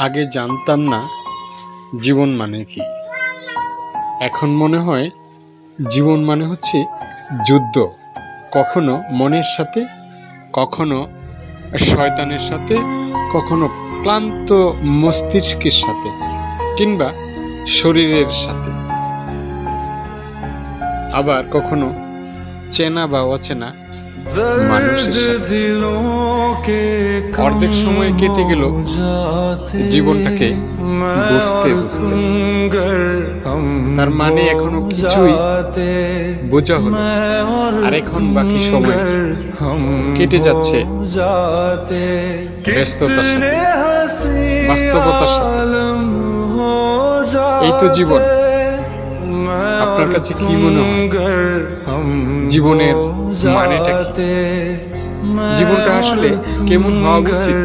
আগে জানতাম না জীবন মানে কি। এখন মনে হয় জীবন মানে হচ্ছে যুদ্ধ, কখনো মনের সাথে, কখনো শয়তানের সাথে, কখনো ক্লান্ত মস্তিষ্কের সাথে, কিংবা শরীরের সাথে, আবার কখনো চেনা বা অচেনা মানুষের সাথে। অর্ধেক সময় কেটে গেল জীবনটাকে বুঝতে বুঝতে, তার মানে এখনো কিছুই বোঝা হলো। আর এখন বাকি সময় কেটে যাচ্ছে ব্যস্ততার সাথে, বাস্তবতার সাথে। এই তো জীবন। আপনার কাছে কি মনে হয় জীবনের মানেটা কি? জীবনটা আসলে কেমন হওয়া উচিত?